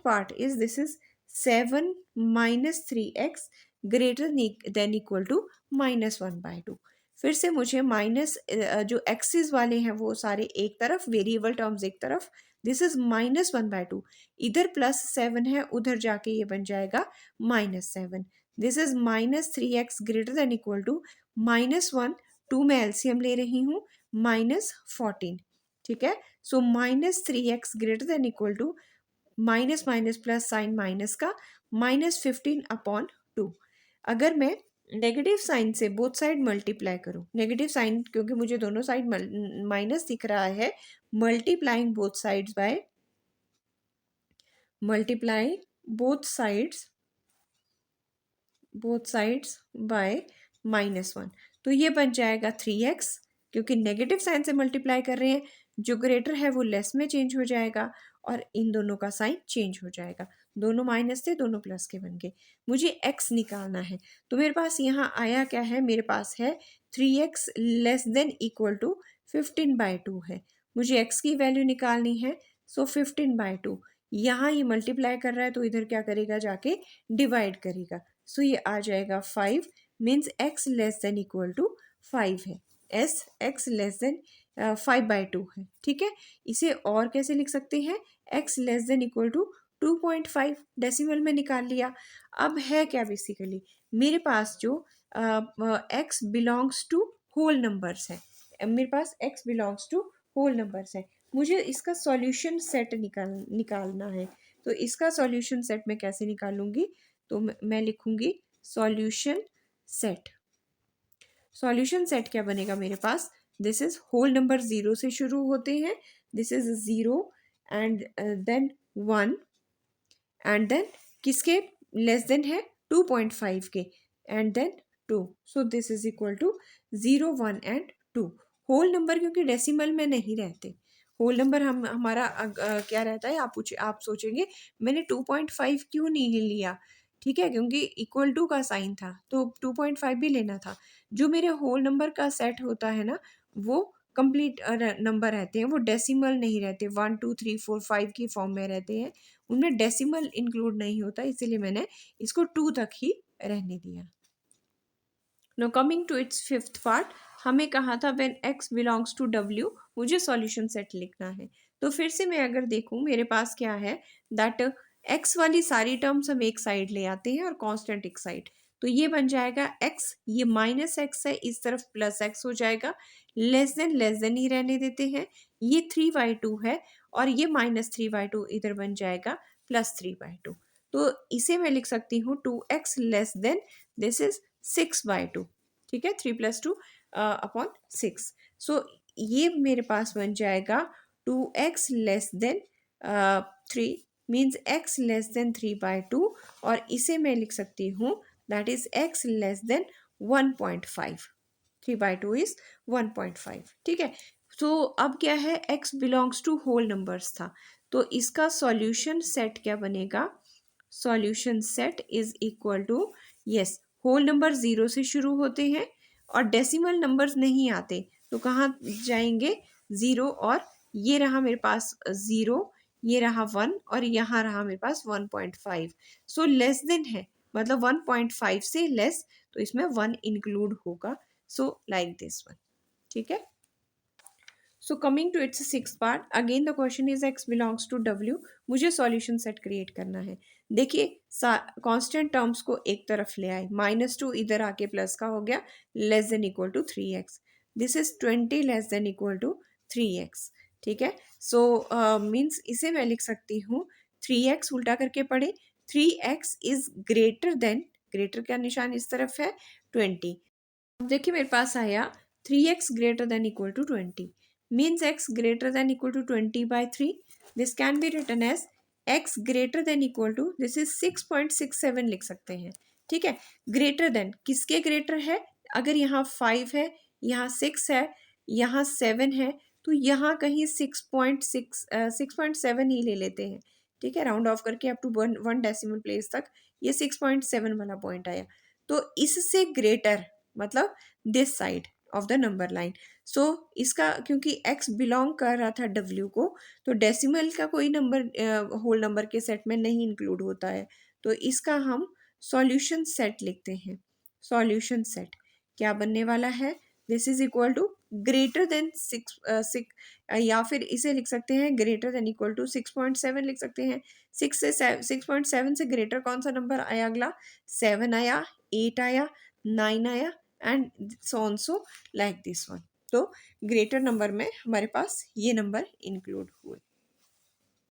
part is this is 7 minus 3x greater than equal to -1/2। फिर से मुझे माइनस जो एक्सिस वाले हैं वो सारे एक तरफ, वेरिएबल टर्म्स एक तरफ, दिस इज -1/2। इधर +7 है, उधर जाके ये बन जाएगा -7। This is -3x greater than equal to -1, 2 में एलसीएम ले रही हूँ, -14। ठीक है, so -3x greater than equal to minus minus plus sign minus का -15/2। अगर मैं नेगेटिव साइन से बोथ साइड मल्टीप्लाई करूं, नेगेटिव साइन क्योंकि मुझे दोनों साइड माइनस दिख रहा है, multiplying both sides by multiply both sides by -1, तो ये बन जाएगा 3x। क्योंकि नेगेटिव साइन से मल्टीप्लाई कर रहे हैं, जो ग्रेटर है वो लेस में चेंज हो जाएगा और इन दोनों का साइन चेंज हो जाएगा। दोनों माइनस थे, दोनों प्लस के बन गए। मुझे x निकालना है, तो मेरे पास यहाँ आया क्या है, मेरे पास है 3x less than equal to 15/2 है। मुझे x की वैल्यू निकालनी है, सो 15/2। यहाँ ये मल्टीप्लाई कर रहा है तो इधर क्या करेगा, जाके डिवाइड करेगा। सो ये आ जाएगा 5, means x less than equal to 5 है। x लेस देन 5/2 है। ठीक है, इसे और कैसे लिख सकते हैं, x less than equal to 2.5, decimal में निकाल लिया। अब है क्या, बेसिकली मेरे पास जो x belongs to whole numbers है, मेरे पास x belongs to whole numbers है, मुझे इसका सॉल्यूशन सेट निकालना है। तो इसका सॉल्यूशन सेट मैं कैसे निकालूंगी, तो मैं लिखूंगी सॉल्यूशन सेट। सॉल्यूशन सेट क्या बनेगा मेरे पास, दिस इज होल नंबर 0 से शुरू होते हैं, this is 0 and then 1 and then किसके लेस देन है 2.5 के and then 2, so this is equal to 0, 1 and 2। Whole number क्योंकि डेसिमल में नहीं रहते, होल नंबर हमारा क्या रहता है, आप सोचेंगे मैंने 2.5 क्यों नहीं लिया। ठीक है, क्योंकि इक्वल टू का साइन था तो 2.5 भी लेना था। जो मेरे होल नंबर का सेट होता है ना, वो कंप्लीट नंबर रहते हैं, वो डेसिमल नहीं रहते, 1 2 3 4 5 की फॉर्म में रहते हैं, उनमें डेसिमल इंक्लूड नहीं होता, इसीलिए मैंने इसको 2 तक ही रहने दिया। No coming to its fifth part, हमें कहा था when x belongs to w, मुझे सॉल्यूशन सेट लिखना है। तो फिर से मैं अगर देखूं, मेरे पास क्या है, दैट x वाली सारी टर्म्स हम एक साइड ले आते हैं और कांस्टेंट एक साइड, तो ये बन जाएगा x, ये -x है, इस तरफ +x हो जाएगा, लेस देन ही रहने देते हैं, ये 3/2 है और ये -3/2 इधर बन जाएगा +3/2। तो इसे मैं लिख सकती हूँ 2x less then, this is 6/2। ठीक है, 3+2/6। सो ये मेरे पास बन जाएगा 2x less than 3, means x less than 3/2, और इसे मैं लिख सकती हूँ that is x less than 1.5। 3/2 is 1.5। ठीक है, तो अब क्या है, x belongs to whole numbers था, तो इसका सॉल्यूशन सेट क्या बनेगा, solution set is equal to, yes, whole number 0 से शुरू होते हैं और डेसिमल नंबर्स नहीं आते, तो कहाँ जाएंगे, 0, और ये रहा मेरे पास 0, ये रहा 1 और यहाँ रहा मेरे पास 1.5। सो लेस देन है, मतलब 1.5 से लेस, तो इसमें 1 इंक्लूड होगा, सो लाइक दिस वन। ठीक है, so coming to its six part, again the question is x belongs to w, मुझे सॉल्यूशन सेट क्रिएट करना है। देखिए कांस्टेंट टर्म्स को एक तरफ ले आए, -2 इधर आके प्लस का हो गया, less than equal to 3x, this is 20 less than equal to 3x। ठीक है, सो मीन्स इसे मैं लिख सकती हूँ 3x उल्टा करके पढ़े, 3x is greater then, greater का निशान इस तरफ है 20। अब देखिए मेरे पास आया 3x greater than equal to 20, means x greater than equal to 20/3. This can be written as x greater than equal to, this is 6.67 लिख सकते हैं। ठीक है, ग्रेटर देन किसके ग्रेटर है, अगर यहाँ 5 है, यहाँ 6 है, यहाँ 7 है, तो यहाँ कहीं 6.7 ही ले लेते हैं। ठीक है, राउंड ऑफ करके अप टू 1 डेसिमल प्लेस तक ये 6.7 वाला पॉइंट आया, तो इससे ग्रेटर मतलब this side of the number line. So इसका क्योंकि x बिलोंग कर रहा था w को, तो डेसिमल का कोई नंबर होल नंबर के सेट में नहीं इंक्लूड होता है, तो इसका हम सॉल्यूशन सेट लिखते हैं। सॉल्यूशन सेट क्या बनने वाला है, this is equal to greater than six, या फिर इसे लिख सकते हैं ग्रेटर देन इक्वल टू 6.7 लिख सकते हैं। 6.7 से ग्रेटर कौन सा नंबर आया, अगला 7 आया, 8 आया, 9 आया and so on so like this one. तो ग्रेटर नंबर में हमारे पास ये नंबर इंक्लूड हुए।